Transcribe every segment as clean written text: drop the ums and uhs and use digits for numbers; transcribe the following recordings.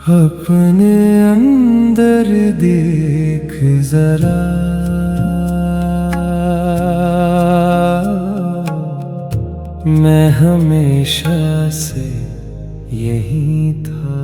अपने अंदर देख जरा, मैं हमेशा से यही था।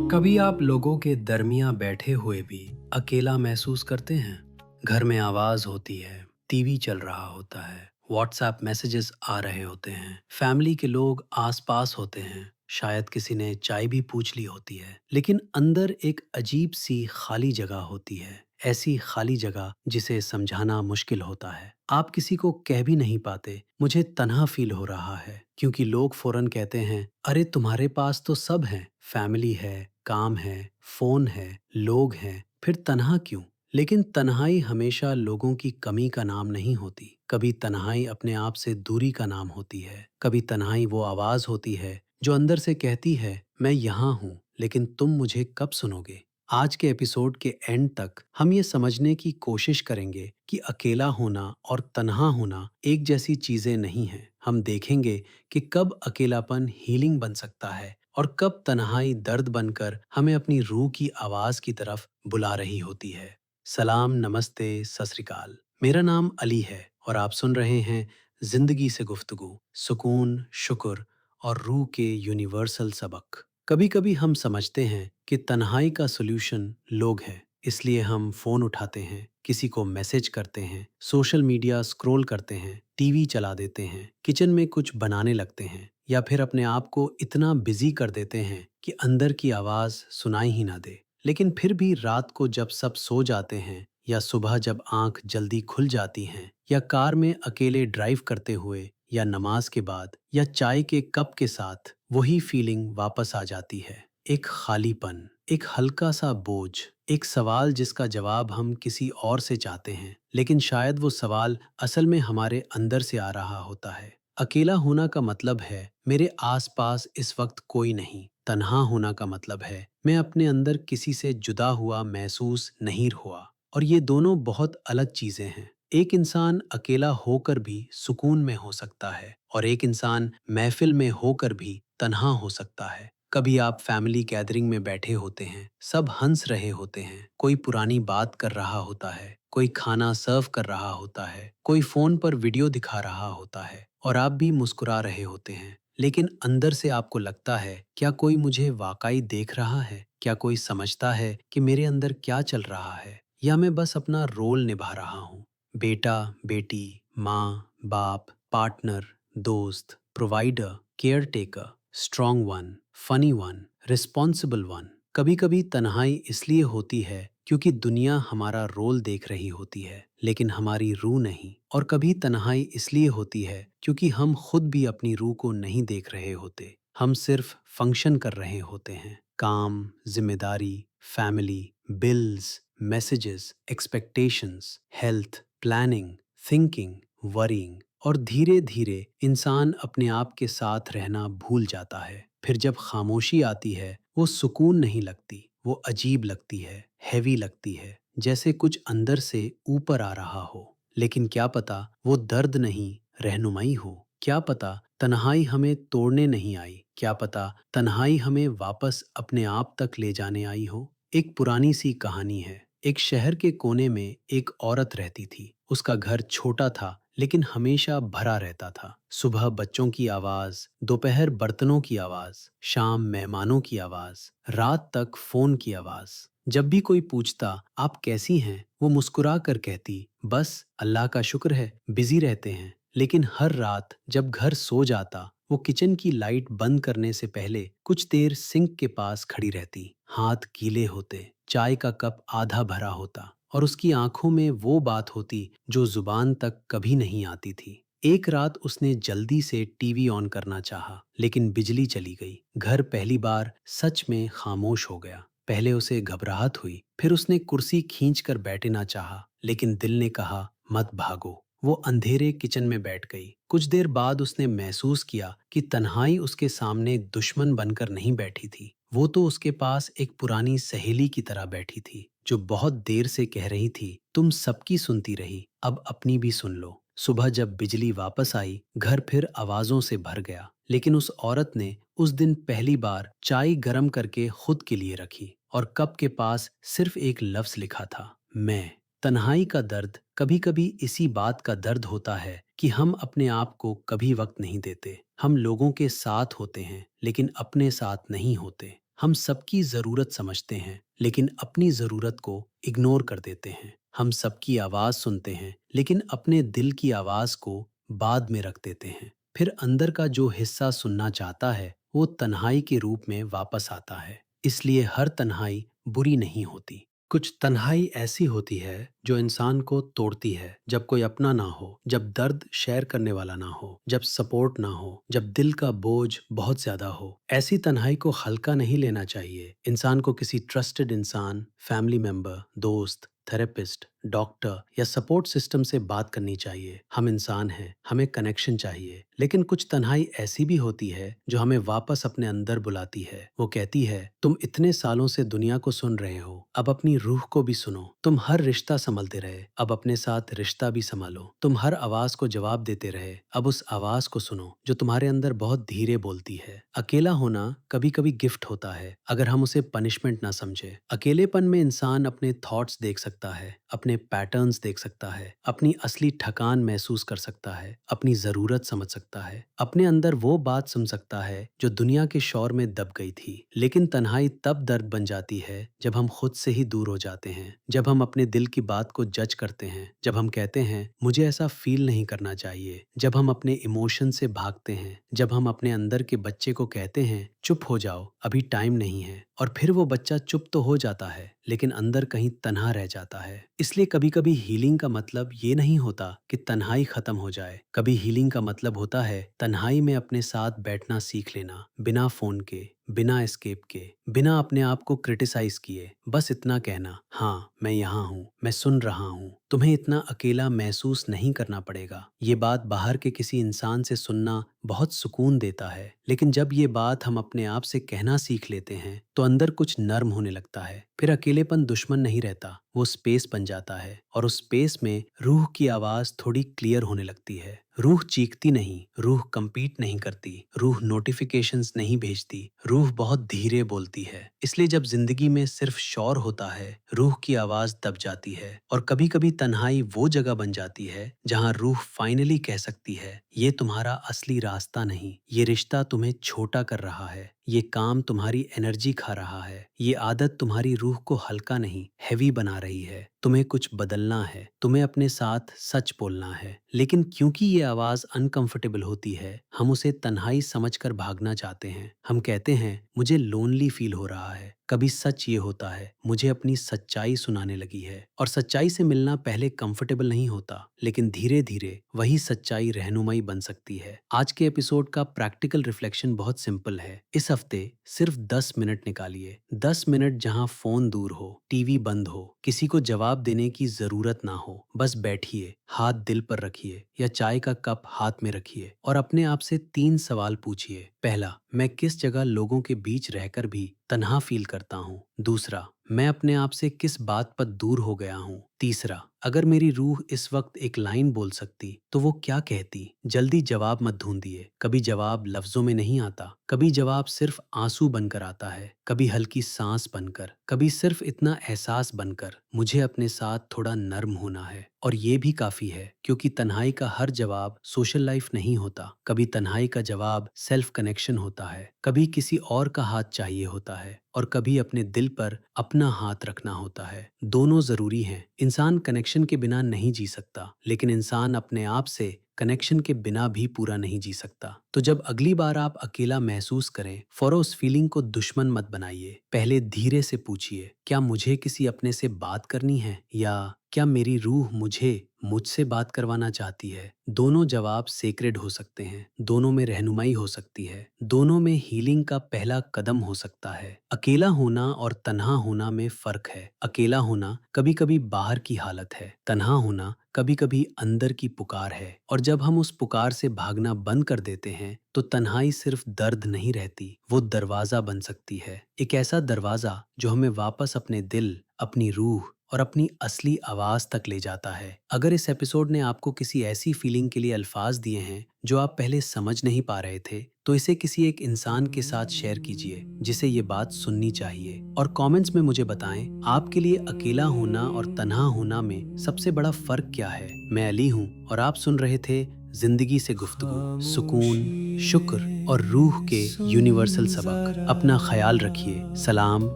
कभी आप लोगों के दरमियान बैठे हुए भी अकेला महसूस करते हैं? घर में आवाज होती है, टीवी चल रहा होता है, व्हाट्सएप मैसेजेस आ रहे होते हैं, फैमिली के लोग आसपास होते हैं, शायद किसी ने चाय भी पूछ ली होती है, लेकिन अंदर एक अजीब सी खाली जगह होती है। ऐसी खाली जगह जिसे समझाना मुश्किल होता है। आप किसी को कह भी नहीं पाते, मुझे तन्हा फील हो रहा है, क्योंकि लोग फौरन कहते हैं, अरे तुम्हारे पास तो सब है, फैमिली है, काम है, फोन है, लोग हैं, फिर तन्हा क्यों? लेकिन तन्हाई हमेशा लोगों की कमी का नाम नहीं होती। कभी तन्हाई अपने आप से दूरी का नाम होती है। कभी तन्हाई वो आवाज होती है जो अंदर से कहती है, मैं यहाँ हूँ, लेकिन तुम मुझे कब सुनोगे? आज के एपिसोड के एंड तक हम ये समझने की कोशिश करेंगे कि अकेला होना और तन्हा होना एक जैसी चीजें नहीं हैं। हम देखेंगे कि कब अकेलापन हीलिंग बन सकता है और कब तन्हाई दर्द बनकर हमें अपनी रूह की आवाज की तरफ बुला रही होती है। सलाम, नमस्ते, सत श्री अकाल। मेरा नाम अली है और आप सुन रहे हैं जिंदगी से गुफ्तगू, सुकून, शुक्र और रूह के यूनिवर्सल सबक। कभी कभी हम समझते हैं कि तन्हाई का सॉल्यूशन लोग हैं, इसलिए हम फोन उठाते हैं, किसी को मैसेज करते हैं, सोशल मीडिया स्क्रॉल करते हैं, टीवी चला देते हैं, किचन में कुछ बनाने लगते हैं, या फिर अपने आप को इतना बिजी कर देते हैं कि अंदर की आवाज सुनाई ही ना दे। लेकिन फिर भी रात को जब सब सो जाते हैं, या सुबह जब आंख जल्दी खुल जाती हैं, या कार में अकेले ड्राइव करते हुए, या नमाज के बाद, या चाय के कप के साथ, वही फीलिंग वापस आ जाती है। एक खालीपन, एक हल्का सा बोझ, एक सवाल जिसका जवाब हम किसी और से चाहते हैं, लेकिन शायद वो सवाल असल में हमारे अंदर से आ रहा होता है। अकेला होना का मतलब है मेरे आसपास इस वक्त कोई नहीं। तन्हा होना का मतलब है मैं अपने अंदर किसी से जुदा हुआ महसूस नहीं हुआ। और ये दोनों बहुत अलग चीजें हैं। एक इंसान अकेला होकर भी सुकून में हो सकता है और एक इंसान महफिल में होकर भी तन्हा हो सकता है। कभी आप फैमिली गैदरिंग में बैठे होते हैं, सब हंस रहे होते हैं, कोई पुरानी बात कर रहा होता है, कोई खाना सर्व कर रहा होता है, कोई फोन पर वीडियो दिखा रहा होता है और आप भी मुस्कुरा रहे होते हैं। लेकिन अंदर से आपको लगता है, क्या कोई मुझे वाकई देख रहा है? क्या कोई समझता है कि मेरे अंदर क्या चल रहा है? या मैं बस अपना रोल निभा रहा हूँ? बेटा, बेटी, माँ, बाप, पार्टनर, दोस्त, provider, care taker, strong one, funny one, responsible one. कभी कभी तन्हाई इसलिए होती है क्योंकि दुनिया हमारा रोल देख रही होती है, लेकिन हमारी रूह नहीं। और कभी तन्हाई इसलिए होती है क्योंकि हम खुद भी अपनी रूह को नहीं देख रहे होते। हम सिर्फ फंक्शन कर रहे होते हैं। काम, जिम्मेदारी, family, bills, messages, expectations, health, planning, thinking, worrying. और धीरे धीरे इंसान अपने आप के साथ रहना भूल जाता है। फिर जब खामोशी आती है, वो सुकून नहीं लगती, वो अजीब लगती है, हैवी लगती है, जैसे कुछ अंदर से ऊपर आ रहा हो। लेकिन क्या पता वो दर्द नहीं, रहनुमाई हो। क्या पता तन्हाई हमें तोड़ने नहीं आई। क्या पता तन्हाई हमें वापस अपने आप तक ले जाने आई हो। एक पुरानी सी कहानी है। एक शहर के कोने में एक औरत रहती थी। उसका घर छोटा था, लेकिन हमेशा भरा रहता था। सुबह बच्चों की आवाज, दोपहर बर्तनों की आवाज, शाम मेहमानों की आवाज, रात तक फोन की आवाज। जब भी कोई पूछता, आप कैसी हैं, वो मुस्कुरा कर कहती, बस अल्लाह का शुक्र है, बिजी रहते हैं। लेकिन हर रात जब घर सो जाता, वो किचन की लाइट बंद करने से पहले कुछ देर सिंक के पास खड़ी रहती। हाथ गीले होते, चाय का कप आधा भरा होता और उसकी आंखों में वो बात होती जो जुबान तक कभी नहीं आती थी। एक रात उसने जल्दी से टीवी ऑन करना चाहा, लेकिन बिजली चली गई। घर पहली बार सच में खामोश हो गया। पहले उसे घबराहट हुई, फिर उसने कुर्सी खींच कर बैठना चाहा, लेकिन दिल ने कहा, मत भागो। वो अंधेरे किचन में बैठ गई। कुछ देर बाद उसने महसूस किया कि तन्हाई उसके सामने दुश्मन बनकर नहीं बैठी थी। वो तो उसके पास एक पुरानी सहेली की तरह बैठी थी, जो बहुत देर से कह रही थी, तुम सबकी सुनती रही, अब अपनी भी सुन लो। सुबह जब बिजली वापस आई, घर फिर आवाजों से भर गया, लेकिन उस औरत ने उस दिन पहली बार चाय गरम करके खुद के लिए रखी और कप के पास सिर्फ एक लफ्ज लिखा था, मैं। तन्हाई का दर्द कभी कभी इसी बात का दर्द होता है कि हम अपने आप को कभी वक्त नहीं देते। हम लोगों के साथ होते हैं लेकिन अपने साथ नहीं होते। हम सबकी ज़रूरत समझते हैं लेकिन अपनी ज़रूरत को इग्नोर कर देते हैं। हम सबकी आवाज़ सुनते हैं लेकिन अपने दिल की आवाज़ को बाद में रख देते हैं। फिर अंदर का जो हिस्सा सुनना चाहता है वो तन्हाई के रूप में वापस आता है। इसलिए हर तन्हाई बुरी नहीं होती। कुछ तन्हाई ऐसी होती है जो इंसान को तोड़ती है, जब कोई अपना ना हो, जब दर्द शेयर करने वाला ना हो, जब सपोर्ट ना हो, जब दिल का बोझ बहुत ज्यादा हो। ऐसी तन्हाई को हल्का नहीं लेना चाहिए। इंसान को किसी ट्रस्टेड इंसान, फैमिली मेंबर, दोस्त, थेरेपिस्ट, डॉक्टर या सपोर्ट सिस्टम से बात करनी चाहिए। हम इंसान हैं, हमें कनेक्शन चाहिए। लेकिन कुछ तन्हाई ऐसी भी होती है जो हमें वापस अपने अंदर बुलाती है। वो कहती है, तुम इतने सालों से दुनिया को सुन रहे हो, अब अपनी रूह को भी सुनो। तुम हर रिश्ता संभलते रहे, अब अपने साथ रिश्ता भी संभालो। तुम हर आवाज को जवाब देते रहे, अब उस आवाज को सुनो जो तुम्हारे अंदर बहुत धीरे बोलती है। अकेला होना कभी कभी गिफ्ट होता है अगर हम उसे पनिशमेंट ना समझे। अकेलेपन में इंसान अपने थॉट्स देख सकता है, अपने पैटर्न्स देख सकता है, अपनी असली थकान महसूस कर सकता है, अपनी जरूरत समझ सकता है, अपने अंदर वो बात सुन सकता है जो दुनिया के शोर में दब गई थी। लेकिन तन्हाई तब दर्द बन जाती है जब हम खुद से ही दूर हो जाते हैं, जब हम अपने दिल की बात को जज करते हैं, जब हम कहते हैं मुझे ऐसा फील नहीं करना चाहिए, जब हम अपने इमोशन से भागते हैं, जब हम अपने अंदर के बच्चे को कहते हैं चुप हो जाओ, अभी टाइम नहीं है, और फिर वो बच्चा चुप तो हो जाता है लेकिन अंदर कहीं तन्हा रह जाता है। इसलिए कभी कभी हीलिंग का मतलब ये नहीं होता कि तन्हाई खत्म हो जाए। कभी हीलिंग का मतलब होता है तन्हाई में अपने साथ बैठना सीख लेना, बिना फोन के, बिना एस्केप के, बिना अपने आप को क्रिटिसाइज किए। बस इतना कहना, हाँ मैं यहाँ हूँ, मैं सुन रहा हूँ, तुम्हें इतना अकेला महसूस नहीं करना पड़ेगा। ये बात बाहर के किसी इंसान से सुनना बहुत सुकून देता है, लेकिन जब ये बात हम अपने आप से कहना सीख लेते हैं तो अंदर कुछ नर्म होने लगता है। फिर अकेलेपन दुश्मन नहीं रहता, वो स्पेस बन जाता है, और उस स्पेस में रूह की आवाज थोड़ी क्लियर होने लगती है। रूह चीखती नहीं, रूह कंपीट नहीं करती, रूह नोटिफिकेशंस नहीं भेजती, रूह बहुत धीरे बोलती है। इसलिए जब जिंदगी में सिर्फ शोर होता है, रूह की आवाज दब जाती है, और कभी कभी तन्हाई वो जगह बन जाती है जहाँ रूह फाइनली कह सकती है, ये तुम्हारा असली रास्ता नहीं, ये रिश्ता तुम्हें छोटा कर रहा है, ये काम तुम्हारी एनर्जी खा रहा है, ये आदत तुम्हारी रूह को हल्का नहीं हैवी बना रही है। तुम्हें कुछ बदलना है, तुम्हें अपने साथ सच बोलना है। लेकिन क्योंकि ये आवाज अनकंफर्टेबल होती है, हम उसे तन्हाई समझकर भागना चाहते हैं। हम कहते हैं मुझे लोनली फील हो रहा है। कभी सच ये होता है, मुझे अपनी सच्चाई सुनाने लगी है। और सच्चाई से मिलना पहले कंफर्टेबल नहीं होता, लेकिन धीरे धीरे वही सच्चाई रहनुमाई बन सकती है। आज के एपिसोड का प्रैक्टिकल रिफ्लेक्शन बहुत सिंपल है। इस हफ्ते सिर्फ 10 मिनट निकालिए। 10 मिनट जहां फोन दूर हो, टीवी बंद हो, किसी को जवाब देने की जरूरत ना हो। बस बैठिए, हाथ दिल पर रखिए या चाय का कप हाथ में रखिए और अपने आप से 3 सवाल पूछिए। पहला, मैं किस जगह लोगों के बीच रहकर भी तन्हा फील करता हूँ? दूसरा, मैं अपने आप से किस बात पर दूर हो गया हूँ? तीसरा, अगर मेरी रूह इस वक्त एक लाइन बोल सकती तो वो क्या कहती? जल्दी जवाब मत ढूंढिए। कभी जवाब लफ्जों में नहीं आता, कभी जवाब सिर्फ आंसू बनकर आता है, कभी हल्की सांस बनकर, कभी सिर्फ इतना एहसास बनकर, मुझे अपने साथ थोड़ा नर्म होना है। और ये भी काफी है, क्योंकि तन्हाई का हर जवाब सोशल लाइफ नहीं होता। कभी तन्हाई का जवाब सेल्फ कनेक्शन होता है, कभी किसी और का हाथ चाहिए होता है, और कभी अपने दिल पर अपना हाथ रखना होता है। दोनों जरूरी हैं। इंसान कनेक्शन के बिना नहीं जी सकता, लेकिन इंसान अपने आप से कनेक्शन के बिना भी पूरा नहीं जी सकता। तो जब अगली बार आप अकेला महसूस करें, फौरन उस फीलिंग को दुश्मन मत बनाइए। पहले धीरे से पूछिए, क्या मुझे किसी अपने से बात करनी है, या क्या मेरी रूह मुझे मुझसे बात करवाना चाहती है? दोनों जवाब सेक्रेड हो सकते हैं, दोनों में रहनुमाई हो सकती है, दोनों में हीलिंग का पहला कदम हो सकता है। अकेला होना और तन्हा होना में फर्क है। अकेला होना कभी कभी बाहर की हालत है, तन्हा होना कभी कभी अंदर की पुकार है। और जब हम उस पुकार से भागना बंद कर देते हैं तो तन्हाई सिर्फ दर्द नहीं रहती, वो दरवाजा बन सकती है। एक ऐसा दरवाजा जो हमें वापस अपने दिल, अपनी रूह और अपनी असली आवाज तक ले जाता है। अगर इस एपिसोड ने आपको किसी ऐसी फीलिंग के लिए अल्फाज दिए हैं जो आप पहले समझ नहीं पा रहे थे, तो इसे किसी एक इंसान के साथ शेयर कीजिए जिसे ये बात सुननी चाहिए। और कमेंट्स में मुझे बताएं आपके लिए अकेला होना और तन्हा होना में सबसे बड़ा फर्क क्या है। मैं अली हूँ और आप सुन रहे थे जिंदगी से गुफ्तगू, सुकून, शुक्र और रूह के यूनिवर्सल सबक। अपना ख्याल रखिए। सलाम,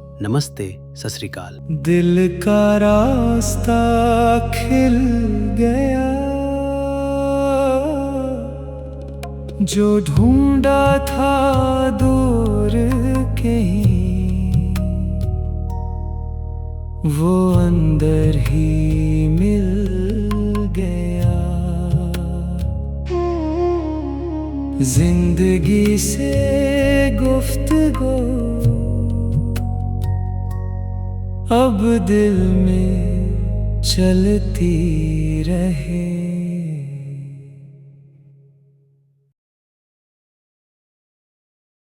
नमस्ते, सत श्री अकाल। दिल का रास्ता खिल गया, जो ढूंढा था दूर कहीं, वो अंदर ही मिल गया। जिंदगी से गुफ्तगू अब दिल में चलती रहे।